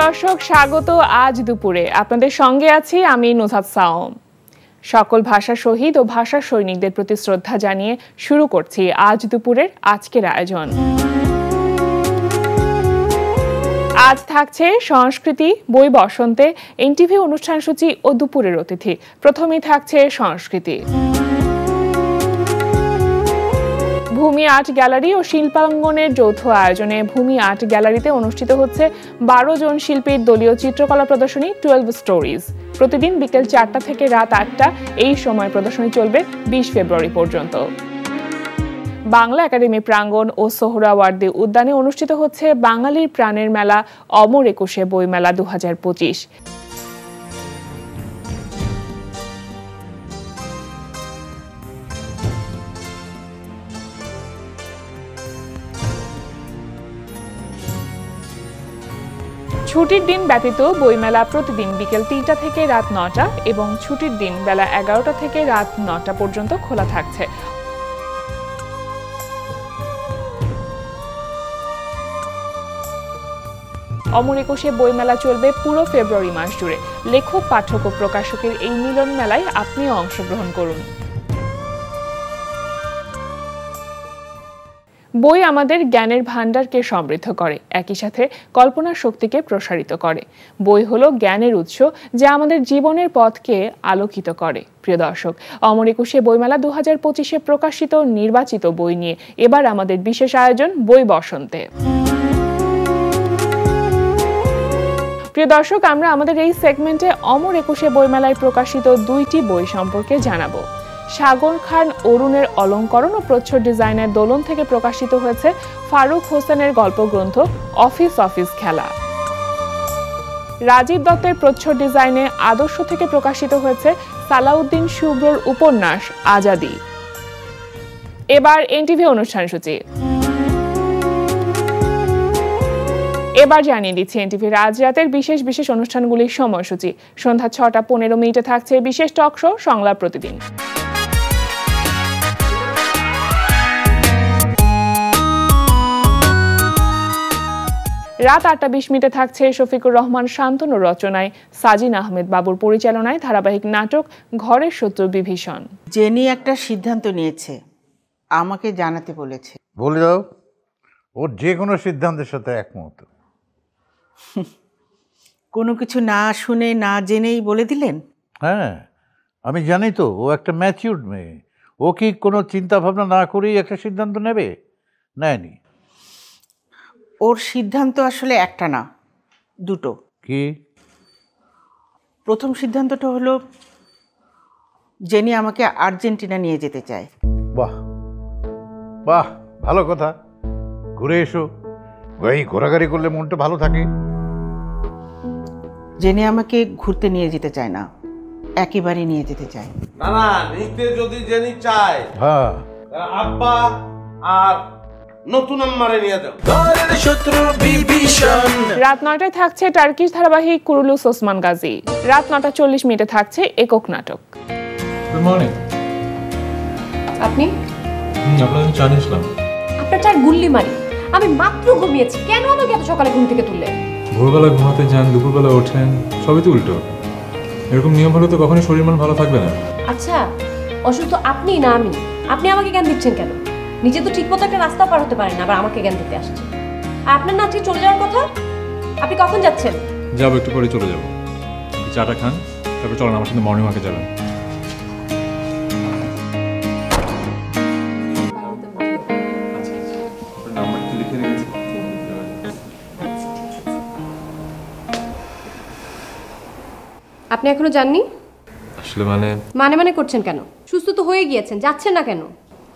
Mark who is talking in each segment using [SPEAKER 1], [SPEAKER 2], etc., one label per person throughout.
[SPEAKER 1] দর্শক, স্বাগত আজ দুপুরে। আপনাদের সঙ্গে আছি আমি নুজহাত সাওম। সকল ভাষা শহীদ ও ভাষা সৈনিকদের প্রতি শ্রদ্ধা জানিয়ে শুরু করছি আজ দুপুরের আজকের আয়োজন। আজ থাকছে সংস্কৃতি, বই বসন্তে, এনটিভি অনুষ্ঠান সূচি ও দুপুরের অতিথি। প্রথমেই থাকছে সংস্কৃতি। ভূমি আর্ট গ্যালারি ও শিল্পাঙ্গনের যৌথ আয়োজনে ভূমি আর্ট গ্যালারিতে অনুষ্ঠিত হচ্ছে 12 জন শিল্পীর দলীয় চিত্রকলা প্রদর্শনী 12 স্টোরিজ। প্রতিদিন বিকেল 4টা থেকে রাত 8টা এই সময় প্রদর্শনী চলবে 20 ফেব্রুয়ারি পর্যন্ত। বাংলা একাডেমি প্রাঙ্গণ ও সোহরাওয়ার্দী উদ্যানে অনুষ্ঠিত হচ্ছে বাঙালির প্রাণের মেলা অমর একুশে বইমেলা 2025। ছুটির দিন ব্যতীত বইমেলা প্রতিদিন বিকেল 3টা থেকে রাত 9টা এবং ছুটির দিন বেলা 11টা থেকে রাত 9টা পর্যন্ত খোলা থাকছে। অমর একুশে বইমেলা চলবে পুরো ফেব্রুয়ারি মাস জুড়ে। লেখক, পাঠক ও প্রকাশকের এই মিলন মেলায় আপনিও অংশগ্রহণ করুন। বই আমাদের জ্ঞানের ভাণ্ডারকে সমৃদ্ধ করে, একই সাথে কল্পনার শক্তিকে প্রসারিত করে। বই হলো জ্ঞানের উৎস, যা আমাদের জীবনের পথকে আলোকিত করে। প্রিয় দর্শক, অমর একুশে বইমেলা 2025-এ প্রকাশিত নির্বাচিত বই নিয়ে এবার আমাদের বিশেষ আয়োজন বই বসন্তে। প্রিয় দর্শক, আমরা আমাদের এই সেগমেন্টে অমর একুশে বইমেলায় প্রকাশিত 2টি বই সম্পর্কে জানাবো। সাগর খান অরুণের অলঙ্করণ ও প্রচ্ছদ ডিজাইনের দোলন থেকে প্রকাশিত হয়েছে ফারুক হোসেনের গল্পগ্রন্থ অফিস অফিস খেলা। রাজীব দত্তের প্রচ্ছদ ডিজাইনে আদর্শ থেকে প্রকাশিত হয়েছে সালাউদ্দিন শুভ্রর উপন্যাস আজাদি। এবার এনটিভি অনুষ্ঠান সূচি। এবার জানিয়ে দিচ্ছি এনটিভি রাজরাতের বিশেষ বিশেষ অনুষ্ঠানগুলির সময়সূচি। সন্ধ্যা 6টা 15 থাকছে বিশেষ টক শো সংলাপ প্রতিদিন। রাত 8টা 20 থাকছে শফিকুর রহমান শান্তনুর রচনায় সাজিন আহমেদ বাবুর পরিচালনায় ধারাবাহিক নাটক ঘরের শত্রু বিভীষণ।
[SPEAKER 2] জেনি একটা সিদ্ধান্ত নিয়েছে, আমাকে জানাতে বলেছে।
[SPEAKER 3] বলে দাও, ওর যে কোনো সিদ্ধান্তের সাথে একমত।
[SPEAKER 2] কোনো কিছু না শুনে না জেনেই বলে দিলেন?
[SPEAKER 3] হ্যাঁ, আমি জানি তো ও একটা ম্যাচিউরড মেয়ে। ও কি কোনো চিন্তা ভাবনা না করেই একটা সিদ্ধান্ত নেবে? নেয়নি।
[SPEAKER 2] ওর সিদ্ধান্ত আসলে একটা না, দুটো।
[SPEAKER 3] কি?
[SPEAKER 2] প্রথম সিদ্ধান্তটা হলো জেনি আমাকে আর্জেন্টিনা নিয়ে যেতে চায়।
[SPEAKER 3] বাহ বাহ, ভালো কথা। ঘুরে এসো। এই ঘোরাঘুরি করলে মনটা ভালো থাকে।
[SPEAKER 2] জেনি আমাকে ঘুরতে নিয়ে যেতে চায় না, একেবারে নিয়ে যেতে চায়।
[SPEAKER 4] না না, নিতে যদি জেনি চায়,
[SPEAKER 3] হ্যাঁ,
[SPEAKER 4] আব্বা আর নতুন আম্মারে নিয়ে যাও।
[SPEAKER 1] রাত 9টায় থাকছে টার্কিশ ধারাবাহিক কুরুলুস ওসমান গাজী। রাত 9টা 40 থাকছে একক নাটক।
[SPEAKER 5] Good morning.
[SPEAKER 6] আপনি?
[SPEAKER 5] আপনাদের চা নিয়েছিলাম।
[SPEAKER 6] আপনার চার গুল্লি মারি। আমি মাত্র ঘুমিয়েছি, কেন আমাকে এত সকালে ঘুম থেকে তুললেন?
[SPEAKER 5] ভোরবেলা ঘুমাতে যান, দুপুরবেলা ওঠেন, সবই তো উল্টো। এরকম নিয়ম হলে তো কখনোই শরীর মন ভালো থাকবে না।
[SPEAKER 6] আচ্ছা, অসুস্থ আপনি না আমি? আপনি আমাকে জ্ঞান দিচ্ছেন কেন? নিজে তো ঠিক মতো একটা রাস্তা পার হতে পারেন, আবার আমাকে জ্ঞান দিতে আসছে। আর আপনার না আজকে চলে যাওয়ার কথা, আপনি কখন যাচ্ছেন?
[SPEAKER 5] যাবো, একটু পরে চলে যাবো। চাটা খান, তারপর চলেন আমার সাথে মর্নিং ওয়াকে যাবেন।
[SPEAKER 6] আপনি এখনো যাননি?
[SPEAKER 5] আসলে
[SPEAKER 6] মানে করছেন কেন? সুস্থ তো হয়ে গিয়েছেন, যাচ্ছেন না কেন?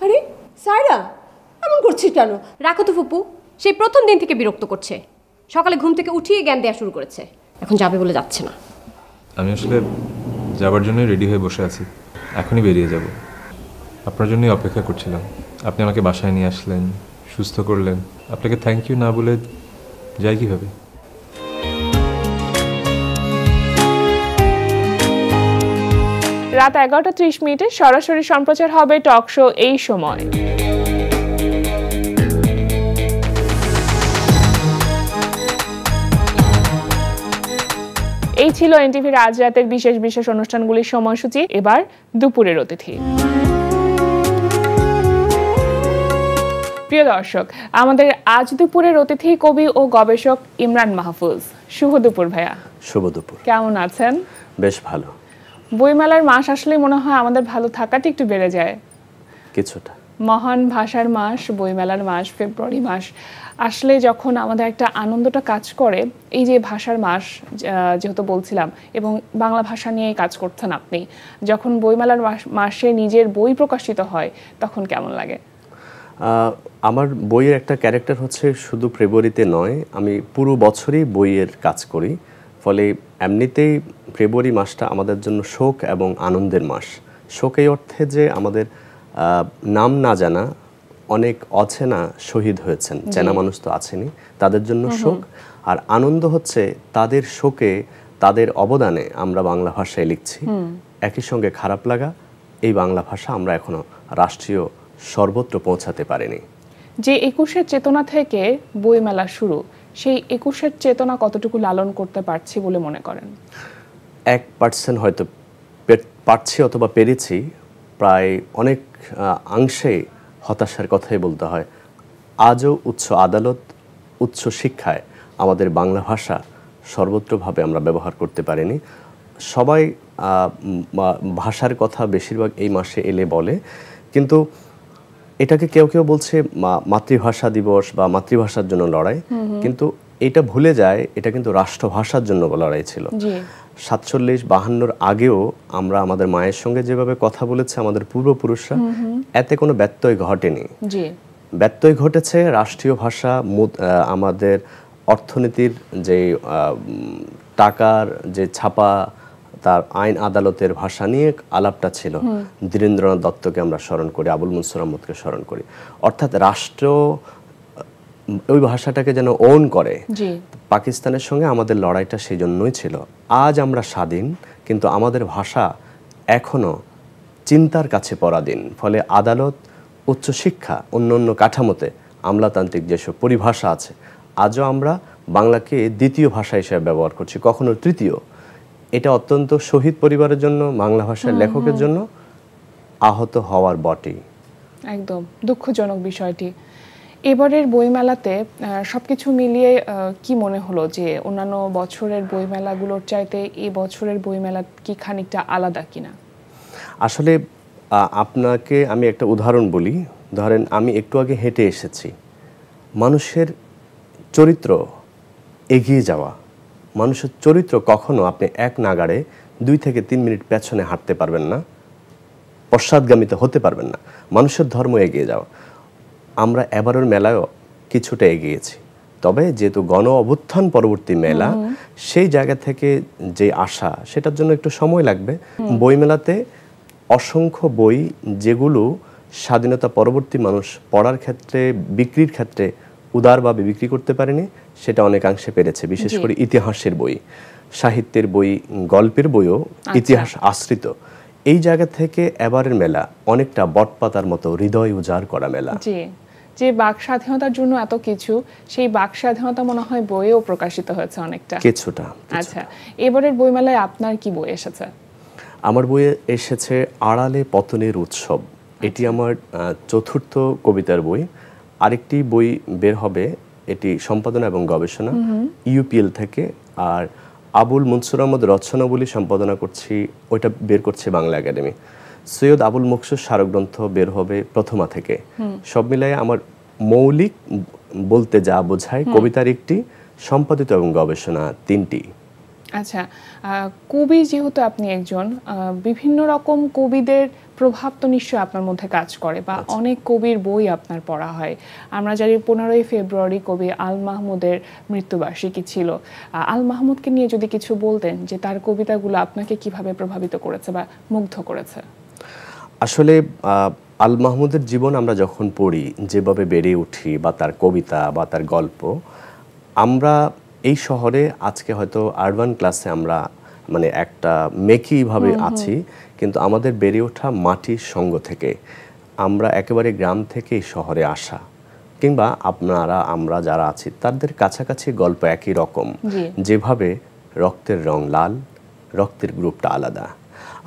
[SPEAKER 6] আরে সায়রা, এমন করছিস কেন? রাখো তো ফুপু, সেই প্রথম দিন থেকে বিরক্ত করছে। সকালে ঘুম থেকে উঠিয়ে জ্ঞান দেওয়া শুরু করেছে, এখন যাবে বলে যাচ্ছে না।
[SPEAKER 5] আমি আসলে যাবার জন্য রেডি হয়ে বসে আছি, এখনই বেরিয়ে যাব। আপনার জন্যই অপেক্ষা করছিলাম। আপনি আমাকে বাসায় নিয়ে আসলেন, সুস্থ করলেন। আপনাকে থ্যাংক ইউ না বলে যাই কীভাবে?
[SPEAKER 1] রাত 11টা 30 সরাসরি সম্প্রচার হবে টক শো এই সময়। এই ছিল এনটিভির আজ রাতের বিশেষ বিশেষ অনুষ্ঠানগুলির সময়সূচি। এবার দুপুরের অতিথি। প্রিয় দর্শক, আমাদের আজ দুপুরের অতিথি কবি ও গবেষক ইমরান মাহফুজ। শুভ দুপুর ভাইয়া।
[SPEAKER 7] শুভ দুপুর।
[SPEAKER 1] কেমন আছেন?
[SPEAKER 7] বেশ ভালো।
[SPEAKER 1] বইমেলার মাস আসলে মনে হয় আমাদের ভালো থাকাটা একটু বেড়ে যায়
[SPEAKER 7] কিছুটা।
[SPEAKER 1] মহান ভাষার মাস, বইমেলার মাস, ফেব্রুয়ারি মাস আসলে যখন আমাদের একটা আনন্দটা কাজ করে, এই যে ভাষার মাস যেহেতু বলছিলাম, এবং বাংলা ভাষা নিয়ে কাজ করছেন আপনি, যখন বইমেলার মাসে নিজের বই প্রকাশিত হয় তখন কেমন লাগে?
[SPEAKER 7] আমার বইয়ের একটা ক্যারেক্টার হচ্ছে শুধু ফেব্রুয়ারিতে নয়, আমি পুরো বছরই বইয়ের কাজ করি। ফলে এমনিতেই ফেব্রুয়ারি মাসটা আমাদের জন্য শোক এবং আনন্দের মাস। শোক এই অর্থে যে আমাদের নাম না জানা অনেক অচেনা শহীদ হয়েছেন, চেনা মানুষ তো আছেনই, তাদের জন্য শোক। আর আনন্দ হচ্ছে তাদের শোকে, তাদের অবদানে আমরা বাংলা ভাষায় লিখছি। একই সঙ্গে খারাপ লাগা, এই বাংলা ভাষা আমরা এখনো রাষ্ট্রীয় সর্বত্র পৌঁছাতে পারিনি।
[SPEAKER 1] যে ২১-এর চেতনা থেকে বইমেলা শুরু, সেই ২১-এর চেতনা কতটুকু লালন করতে পারছি বলে মনে করেন?
[SPEAKER 7] 1% হয়তো পারছি অথবা পেরেছি। প্রায় অনেক অংশে হতাশার কথাই বলতে হয়। আজও উচ্চ আদালত, উচ্চ শিক্ষায় আমাদের বাংলা ভাষা সর্বত্রভাবে আমরা ব্যবহার করতে পারিনি। সবাই ভাষার কথা বেশিরভাগ এই মাসে এলে বলে, কিন্তু এটাকে কেউ কেউ বলছে মাতৃভাষা দিবস বা মাতৃভাষার জন্য লড়াই, কিন্তু এটা ভুলে যায় এটা কিন্তু রাষ্ট্রভাষার জন্য লড়াই ছিল। 47-52 আগেও আমরা আমাদের মায়ের সঙ্গে যেভাবে কথা বলেছে আমাদের পূর্বপুরুষরা, এতে কোনো ব্যত্যয় ঘটেনি। ব্যত্যয় ঘটেছে রাষ্ট্রীয় ভাষা, আমাদের অর্থনীতির যে টাকার যে ছাপা, তার আইন আদালতের ভাষা নিয়ে আলাপটা ছিল। ধীরেন্দ্রনাথ দত্তকে আমরা স্মরণ করি, আবুল মনসুর আহমদকে স্মরণ করি। অর্থাৎ রাষ্ট্র ওই ভাষাটাকে যেন ওন করে। পাকিস্তানের সঙ্গে আমাদের লড়াইটা সেই জন্যই ছিল। আজ আমরা স্বাধীন, কিন্তু আমাদের ভাষা এখনো চিন্তার কাছে পরাধীন। ফলে আদালত, উচ্চশিক্ষা, অন্য কাঠামোতে আমলাতান্ত্রিক যেসব পরিভাষা আছে, আজও আমরা বাংলাকে দ্বিতীয় ভাষা হিসেবে ব্যবহার করছি, কখনো তৃতীয়। এটা অত্যন্ত শহীদ পরিবারের জন্য, বাংলা ভাষার লেখকের জন্য আহত হওয়ার বটেই।
[SPEAKER 1] একদম দুঃখজনক বিষয়টি। এবারের বইমেলাতে সবকিছু মিলিয়ে কি মনে হলো যে অন্যান্য বছরের বইমেলাগুলোর চাইতে এই বছরের বইমেলা কি খানিকটা আলাদা কিনা?
[SPEAKER 7] আসলে আপনাকে আমি একটা উদাহরণ বলি। ধরেন আমি একটু আগে হেঁটে এসেছি, মানুষের চরিত্র এগিয়ে যাওয়া, মানুষের চরিত্র কখনো আপনি এক নাগাড়ে 2 থেকে 3 মিনিট পেছনে হাঁটতে পারবেন না, পশ্চাৎগামিত হতে পারবেন না। মানুষের ধর্ম এগিয়ে যাওয়া। আমরা এবারের মেলায়ও কিছুটা এগিয়েছি, তবে যেহেতু গণ অভ্যুত্থান পরবর্তী মেলা, সেই জায়গা থেকে যে আশা, সেটার জন্য একটু সময় লাগবে। বইমেলাতে অসংখ্য বই যেগুলো স্বাধীনতা পরবর্তী মানুষ পড়ার ক্ষেত্রে, বিক্রির ক্ষেত্রে উদারভাবে বিক্রি করতে পারেনি, সেটা অনেকাংশে পেরেছে। বিশেষ করে ইতিহাসের বই, সাহিত্যের বই, গল্পের বইও ইতিহাস আশ্রিত। এই জায়গা থেকে এবারের মেলা অনেকটা বটপাতার মতো হৃদয় উজাড় করা মেলা।
[SPEAKER 1] যে বাক স্বাধীনতার জন্য এত কিছু, সেই বাক স্বাধীনতা মনে হয় বইয়েও প্রকাশিত হয়েছে অনেকটা
[SPEAKER 7] কিছুটা।
[SPEAKER 1] আচ্ছা, এবারের বইমেলায় আপনার কি বই এসেছে?
[SPEAKER 7] আমার বইয়ে এসেছে আড়ালে পতনের উৎসব। এটি আমার 4র্থ কবিতার বই। আরেকটি বই বের হবে, এটি সম্পাদনা এবং গবেষণা, ইউপিএল থেকে। আর আবুল মনসুর আহমদ রচনাবলী সম্পাদনা করছি, ওইটা বের করছে বাংলা একাডেমি। সৈয়দ আবুল মকসুদ স্মারকগ্রন্থ বের হবে প্রথমা থেকে। সব মিলাই আমার মৌলিক বলতে যা বোঝায় কবিতার একটি, সম্পাদিত এবং গবেষণা 3টি।
[SPEAKER 1] আচ্ছা, কবি যেহেতু আপনি একজন, বিভিন্ন রকম কবিদের প্রভাব তো নিশ্চয়ই আপনার মধ্যে কাজ করে, বা অনেক কবির বই আপনার পড়া হয়। আমরা জানি 15ই ফেব্রুয়ারি কবি আল মাহমুদের মৃত্যুবার্ষিকী ছিল। আল মাহমুদকে নিয়ে যদি কিছু বলতেন, যে তার কবিতাগুলো আপনাকে কিভাবে প্রভাবিত করেছে বা মুগ্ধ করেছে?
[SPEAKER 7] আসলে আল মাহমুদের জীবন আমরা যখন পড়ি, যেভাবে বেড়ে উঠি, বা তার কবিতা বা তার গল্প, আমরা এই শহরে আজকে হয়তো আরবান ক্লাসে আমরা মানে একটা মেকিভাবে আছি, কিন্তু আমাদের বেড়ে ওঠা মাটির সঙ্গ থেকে, আমরা একেবারে গ্রাম থেকে এই শহরে আসা, কিংবা আপনারা আমরা যারা আছি তাদের কাছাকাছি গল্প একই রকম। যেভাবে রক্তের রং লাল, রক্তের গ্রুপটা আলাদা।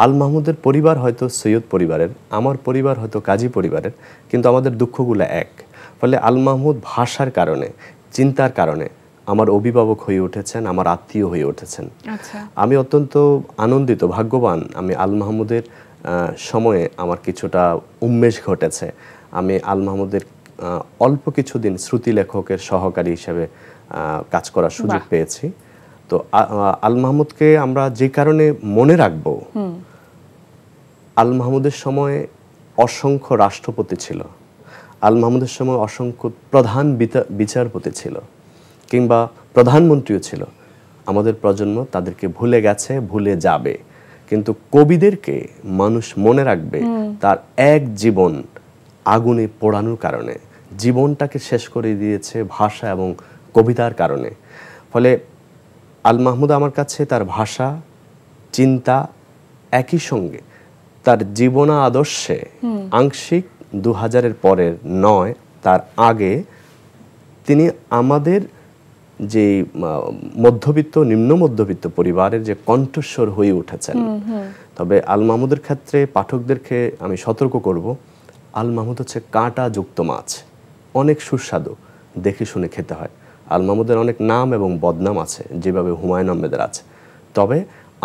[SPEAKER 7] আল মাহমুদের পরিবার হয়তো সৈয়দ পরিবারের, আমার পরিবার হয়তো কাজী পরিবারের, কিন্তু আমাদের দুঃখগুলো এক। ফলে আল মাহমুদ ভাষার কারণে, চিন্তার কারণে আমার অভিভাবক হয়ে উঠেছেন, আমার আত্মীয় হয়ে উঠেছেন। আমি অত্যন্ত আনন্দিত, ভাগ্যবান। আমি আল মাহমুদের সময়ে আমার কিছুটা উন্মেষ ঘটেছে। আমি আল মাহমুদের অল্প কিছুদিন শ্রুতি লেখকের সহকারী হিসেবে কাজ করার সুযোগ পেয়েছি। তো আল মাহমুদকে আমরা যে কারণে মনে রাখব, আল মাহমুদের সময় অসংখ্য রাষ্ট্রপতি ছিল, আল মাহমুদের সময় অসংখ্য প্রধান বিচারপতি ছিল, কিংবা প্রধানমন্ত্রীও ছিল। আমাদের প্রজন্ম তাদেরকে ভুলে গেছে, ভুলে যাবে, কিন্তু কবিদেরকে মানুষ মনে রাখবে তার এক জীবন আগুনে পোড়ানোর কারণে, জীবনটাকে শেষ করে দিয়েছে ভাষা এবং কবিতার কারণে। ফলে আল মাহমুদ আমার কাছে তার ভাষা, চিন্তা, একই সঙ্গে তার জীবনা আদর্শে আংশিক 2000-এর পরের নয়, তার আগে তিনি আমাদের যে মধ্যবিত্ত, নিম্ন মধ্যবিত্ত পরিবারের যে কণ্ঠস্বর হয়ে উঠেছেন। তবে আল মাহমুদের ক্ষেত্রে পাঠকদেরকে আমি সতর্ক করব, আল মাহমুদ হচ্ছে কাঁটা যুক্ত মাছ, অনেক সুস্বাদু, দেখে শুনে খেতে হয়। আল মাহমুদের অনেক নাম এবং বদনাম আছে, যেভাবে হুমায়ুন আহমেদের আছে। তবে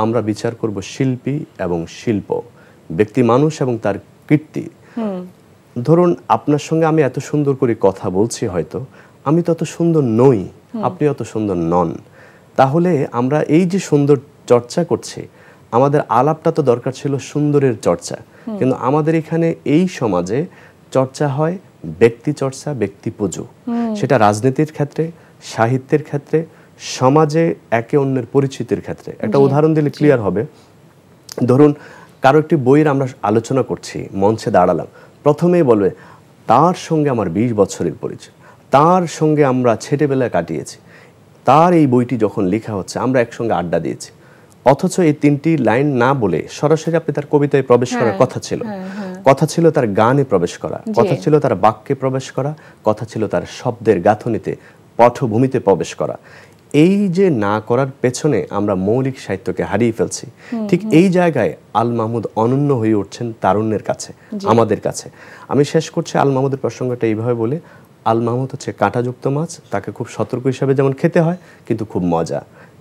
[SPEAKER 7] আমরা বিচার করব শিল্পী এবং শিল্প, ব্যক্তি মানুষ এবং তার কীর্তি। ধরুন আপনার সঙ্গে আমি এত সুন্দর করে কথা বলছি, হয়তো আমি তত সুন্দর নই, আপনি অত সুন্দর নন। তাহলে আমরা এই যে সুন্দর চর্চা করছি, আমাদের আলাপটা তো দরকার ছিল সুন্দরের চর্চা, কিন্তু আমাদের এখানে এই সমাজে চর্চা হয় ব্যক্তি চর্চা, ব্যক্তি পুজো। সেটা রাজনীতির ক্ষেত্রে, সাহিত্যের ক্ষেত্রে, সমাজে একে অন্যের পরিচিতির ক্ষেত্রে। একটা উদাহরণ দিলে ক্লিয়ার হবে। ধরুন কারো একটি বইয়ের আমরা আলোচনা করছি, মঞ্চে দাঁড়ালাম, প্রথমেই বলবে তার সঙ্গে আমার 20 বছরের পরিচয়, তার সঙ্গে আমরা ছেলেবেলা কাটিয়েছি, তার এই বইটি যখন লেখা হচ্ছে আমরা একসঙ্গে আড্ডা দিয়েছি। অথচ এই 3টি লাইন না বলে সরাসরি আপনি তার কবিতায় প্রবেশ করার কথা ছিল, কথা ছিল তার গানে প্রবেশ করা, কথা ছিল তার বাক্যে প্রবেশ করা, কথা ছিল তার শব্দের গাঁথনিতে, পটভূমিতে প্রবেশ করা। এই যে না করার পেছনে আমরা মৌলিক সাহিত্যকে হারিয়ে ফেলছি। ঠিক এই জায়গায় আল মাহমুদ অনন্য হয়ে উঠছেন তারুণ্যের কাছে, আমাদের কাছে। আমি শেষ করছি আল মাহমুদের প্রসঙ্গটা এইভাবে বলে, আল মাহমুদ হচ্ছে কাঁটাযুক্ত মাছ, তাকে খুব সতর্ক হিসাবে যেমন খেতে হয়, কিন্তু খুব মজা।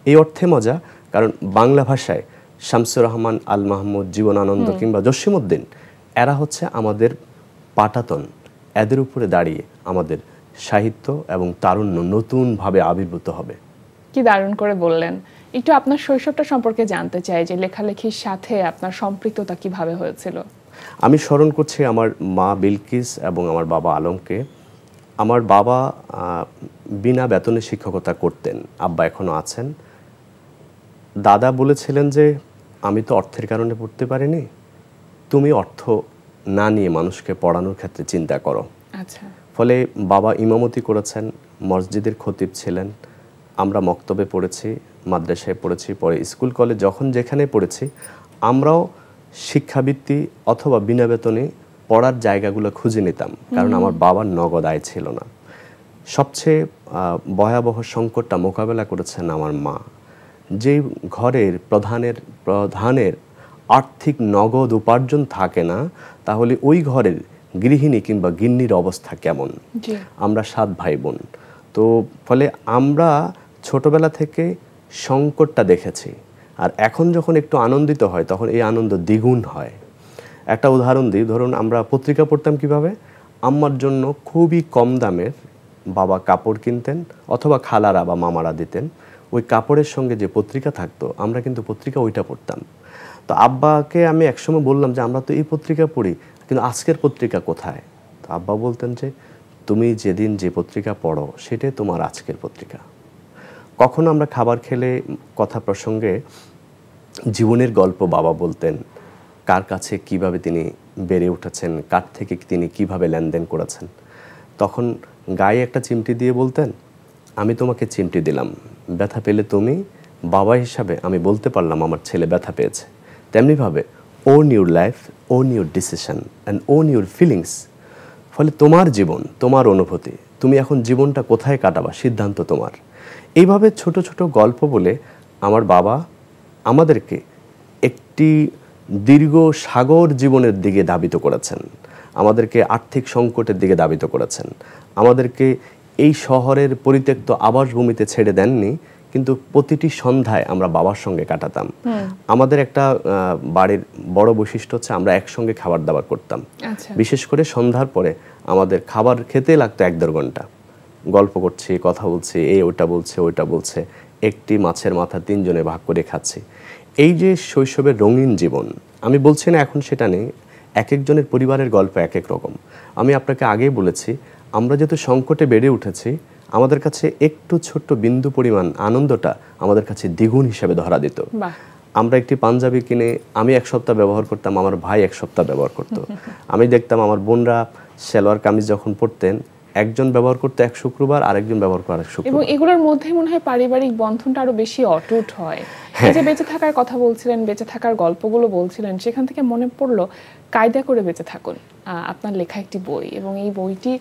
[SPEAKER 7] এই অর্থে মজা, কারণ বাংলা ভাষায় শামসুর রহমান, আল মাহমুদ, জীবনানন্দ কিংবা জসিমউদ্দিন, এরা হচ্ছে আমাদের পাটাতন। এদের উপরে দাঁড়িয়ে আমাদের সাহিত্য এবং তারুণ্য নতুনভাবে আবির্ভূত হবে।
[SPEAKER 1] কি দারুণ করে বললেন। একটু আপনার শৈশবটা সম্পর্কে জানতে চাই, যে লেখালেখির সাথে আপনার সম্পৃক্ততা কিভাবে হয়েছিল?
[SPEAKER 7] আমি স্মরণ করছি আমার মা বিলকিস এবং আমার বাবা আলমকে। আমার বাবা বিনা বেতনে শিক্ষকতা করতেন, আব্বা এখনো আছেন। দাদা বলেছিলেন যে আমি তো অর্থের কারণে পড়তে পারিনি, তুমি অর্থ না নিয়ে মানুষকে পড়ানোর ক্ষেত্রে চিন্তা করো।
[SPEAKER 1] আচ্ছা।
[SPEAKER 7] ফলে বাবা ইমামতি করেছেন, মসজিদের খতিব ছিলেন। আমরা মক্তবে পড়েছি, মাদ্রাসায় পড়েছি, পরে স্কুল কলেজ যখন যেখানে পড়েছি, আমরাও শিক্ষাবৃত্তি অথবা বিনা বেতনে পড়ার জায়গাগুলো খুঁজে নিতাম, কারণ আমার বাবার নগদ আয় ছিল না। সবচেয়ে ভয়াবহ সংকটটা মোকাবেলা করেছেন আমার মা। যে ঘরের প্রধানের আর্থিক নগদ উপার্জন থাকে না, তাহলে ওই ঘরের গৃহিণী কিংবা গিন্নির অবস্থা কেমন? আমরা 7 ভাই বোন। তো ফলে আমরা ছোটবেলা থেকে সংকটটা দেখেছি, আর এখন যখন একটু আনন্দিত হয় তখন এই আনন্দ দ্বিগুণ হয়। একটা উদাহরণ দিই, ধরুন আমরা পত্রিকা পড়তাম কিভাবে? আম্মার জন্য খুবই কম দামের বাবা কাপড় কিনতেন, অথবা খালারা বা মামারা দিতেন। ওই কাপড়ের সঙ্গে যে পত্রিকা থাকতো, আমরা কিন্তু পত্রিকা ওইটা পড়তাম। তো আব্বাকে আমি একসময় বললাম যে আমরা তো এই পত্রিকা পড়ি, কিন্তু আজকের পত্রিকা কোথায়? তো আব্বা বলতেন যে তুমি যেদিন যে পত্রিকা পড়ো সেটাই তোমার আজকের পত্রিকা। কখনো আমরা খাবার খেলে কথা প্রসঙ্গে জীবনের গল্প বাবা বলতেন, কার কাছে কিভাবে তিনি বেড়ে উঠেছেন, কার থেকে তিনি কিভাবে লেনদেন করেছেন। তখন গায়ে একটা চিমটি দিয়ে বলতেন, আমি তোমাকে চিমটি দিলাম, ব্যথা পেলে তুমি, বাবা হিসাবে আমি বলতে পারলাম আমার ছেলে ব্যথা পেয়েছে। তেমনিভাবে own your life, own your decision and own your feelings. ফলে তোমার জীবন, তোমার অনুভূতি, তুমি এখন জীবনটা কোথায় কাটাবা সিদ্ধান্ত তোমার। এইভাবে ছোট ছোট গল্প বলে আমার বাবা আমাদেরকে একটি দীর্ঘ সাগর জীবনের দিকে ধাবিত করেছেন, আমাদেরকে আর্থিক সংকটের দিকে ধাবিত করেছেন, আমাদেরকে এই শহরের পরিত্যক্ত আবাসভূমিতে ছেড়ে দেননি, কিন্তু প্রতিটি সন্ধ্যায় আমরা বাবার সঙ্গে কাটাতাম। আমাদের একটা বাড়ির বড় বৈশিষ্ট্য হচ্ছে আমরা একসঙ্গে খাবার দাবার করতাম। বিশেষ করে সন্ধ্যার পরে আমাদের খাবার খেতে লাগতো 1-1.5 ঘন্টা। গল্প করছি, কথা বলছি, এই ওটা বলছে ওইটা বলছে, একটি মাছের মাথা 3 জনে ভাগ করে খাচ্ছি। এই যে শৈশবের রঙিন জীবন, আমি বলছি না এখন সেটা নেই, এক একজনের পরিবারের গল্প এক এক রকম। আমি আপনাকে আগেই বলেছি, আমরা যেহেতু সংকটে বেড়ে উঠেছি, আমাদের কাছে একটু ছোট্ট বিন্দু পরিমাণ আনন্দটা আমাদের কাছে দ্বিগুণ হিসেবে ধরা দিত। আমরা একটি পাঞ্জাবি কিনে আমি 1 সপ্তাহ ব্যবহার করতাম, আমার ভাই 1 সপ্তাহ ব্যবহার করতো। আমি দেখতাম আমার বোনরা সালোয়ার কামিজ যখন পরতেন, একজন ব্যবহার করতে 1 শুক্রবার, আরেকজন ব্যবহার করে 1 শুক্রবার।
[SPEAKER 1] এবং এগুলোর মধ্যে মনে হয় পারিবারিক বন্ধনটা আরো বেশি অটুট হয়। এই যে বেঁচে থাকার কথা বলছিলেন, বেঁচে থাকার গল্পগুলো বলছিলেন, সেখান থেকে মনে পড়লো কায়দা করে বেঁচে থাকুন, আপনার লেখা একটি বই, এবং এই বইটি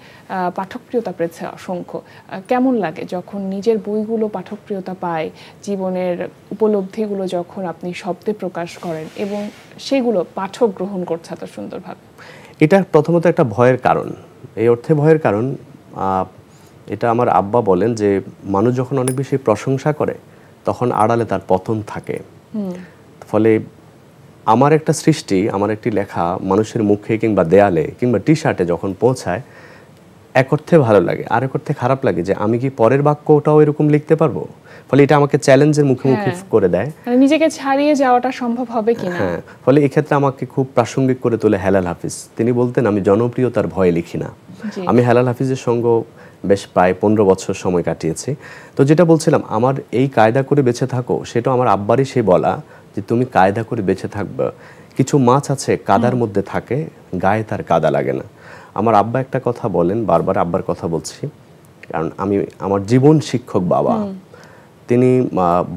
[SPEAKER 1] পাঠকপ্রিয়তা পেয়েছে অসংখ্য। কেমন লাগে যখন নিজের বইগুলো পাঠকপ্রিয়তা পায়, জীবনের উপলব্ধিগুলো যখন আপনি শব্দে প্রকাশ করেন এবং সেগুলো পাঠক গ্রহণ করছে এত সুন্দরভাবে?
[SPEAKER 7] এটা প্রথমত একটা ভয়ের কারণ। এই অর্থে ভয়ের কারণ, এটা আমার আব্বা বলেন যে মানুষ যখন অনেক বেশি প্রশংসা করে তখন আড়ালে তার পতন থাকে। ফলে আমার একটা সৃষ্টি, আমার একটি লেখা মানুষের মুখে কিংবা দেয়ালে কিংবা টি-শার্টে যখন পৌঁছায়, এক অর্থে ভালো লাগে, আরেক অর্থে খারাপ লাগে যে আমি কি পরের বাক্যটাও এরকম লিখতে পারবো। ফলে এটা আমাকে চ্যালেঞ্জের মুখোমুখি করে দেয়,
[SPEAKER 1] নিজেকে ছাড়িয়ে যাওয়াটা সম্ভব হবে কিনা।
[SPEAKER 7] হ্যাঁ, ফলে এক্ষেত্রে আমাকে খুব প্রাসঙ্গিক করে তোলে হেলাল হাফিজ। তিনি বলতেন, আমি জনপ্রিয়তার ভয়ে লিখি না। আমি হেলাল হাফিজের সঙ্গে বেশ প্রায় 15 বছর সময় কাটিয়েছি। তো যেটা বলছিলাম, আমার এই কায়দা করে বেঁচে থাকো, সেটা আমার আব্বারই সেই বলা যে তুমি কায়দা করে বেঁচে থাকবে। কিছু মাছ আছে কাদার মধ্যে থাকে, গায়ে তার কাদা লাগে না। আমার আব্বা একটা কথা বলেন, বারবার আব্বার কথা বলছি কারণ আমি আমার জীবন শিক্ষক বাবা। তিনি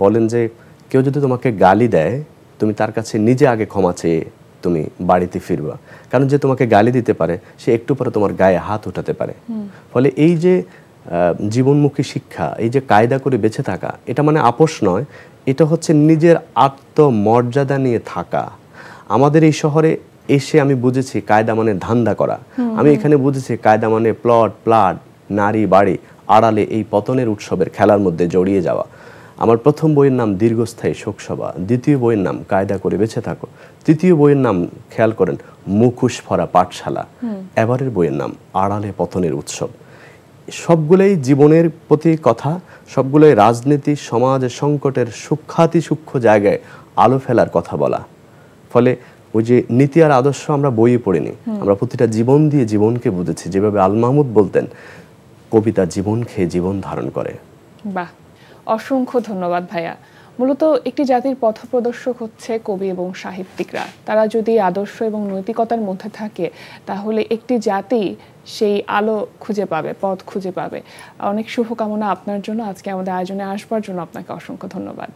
[SPEAKER 7] বলেন যে কেউ যদি তোমাকে গালি দেয়, তুমি তার কাছে নিজে আগে ক্ষমা চেয়ে তুমি বাড়িতে ফিরবা, কারণ যে তোমাকে গালি দিতে পারে সে একটু পরে তোমার গায়ে হাত উঠাতে পারে। ফলে এই যে জীবনমুখী শিক্ষা, এই যে কায়দা করে বেঁচে থাকা, এটা মানে আপোষ নয়, এটা হচ্ছে নিজের আত্মমর্যাদা নিয়ে থাকা। আমাদের এই শহরে এসে আমি বুঝেছি কায়দা মানে ধান্দা করা। আমি এখানে বুঝেছি কায়দা মানে প্লট প্লাট, নারী বাড়ি, আড়ালে এই পতনের উৎসবের খেলার মধ্যে জড়িয়ে যাওয়া। আমার প্রথম বইয়ের নাম দীর্ঘস্থায়ী শোকসভা, দ্বিতীয় বইয়ের নাম কায়দা করে বেঁচে থাকো, তৃতীয় বইয়ের নাম খেয়াল করেন মুখোশ ভরা পাঠশালা, এবারের বইয়ের নাম আড়ালে পতনের উৎসব। সবগুলোই জীবনের প্রতি কথা, সবগুলোই রাজনীতি সমাজের সংকটের সূক্ষ্মাতি সূক্ষ্ম জায়গায় আলো ফেলার কথা বলা। ফলে ওই যে নীতি আর আদর্শ আমরা বইয়ে পড়িনি, আমরা প্রতিটা জীবন দিয়ে জীবনকে বুঝেছি। যেভাবে আল মাহমুদ বলতেন, কবিতা জীবন খেয়ে জীবন ধারণ করে।
[SPEAKER 1] বাহ, অসংখ্য ধন্যবাদ ভাইয়া। মূলত একটি জাতির পথপ্রদর্শক হচ্ছে কবি এবং সাহিত্যিকরা। তারা যদি আদর্শ এবং নৈতিকতার মধ্যে থাকে, তাহলে একটি জাতি সেই আলো খুঁজে পাবে, পথ খুঁজে পাবে। অনেক শুভকামনা আপনার জন্য। আজকে আমাদের আয়োজনে আসবার জন্য আপনাকে অসংখ্য ধন্যবাদ।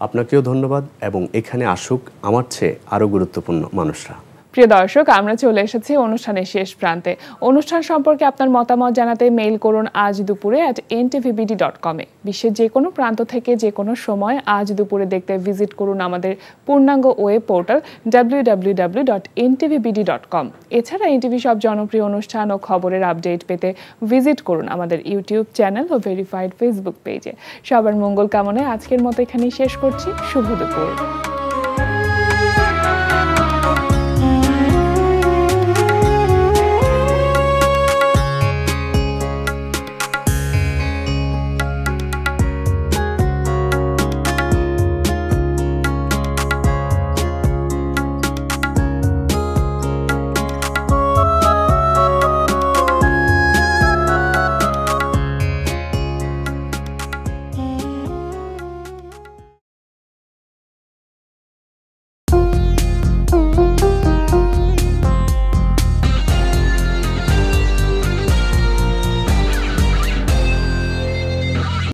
[SPEAKER 7] আপনাকেও ধন্যবাদ, এবং এখানে আসুক আমার চেয়ে আরও গুরুত্বপূর্ণ মানুষরা।
[SPEAKER 1] প্রিয় দর্শক, আমরা চলে এসেছি অনুষ্ঠানের শেষ প্রান্তে। অনুষ্ঠান সম্পর্কে আপনার মতামত জানাতে মেইল করুন আজ দুপুরে @ntvbd.com। বিশ্বের যে কোনো প্রান্ত থেকে যে কোনো সময় আজ দুপুরে দেখতে ভিজিট করুন আমাদের পূর্ণাঙ্গ ওয়েব পোর্টাল www.ntvbd.com। এছাড়া এনটিভি সব জনপ্রিয় অনুষ্ঠান ও খবরের আপডেট পেতে ভিজিট করুন আমাদের ইউটিউব চ্যানেল ও ভেরিফাইড ফেসবুক পেজে। সবার মঙ্গল কামনায় আজকের মতো এখানেই শেষ করছি। শুভ দুপুর।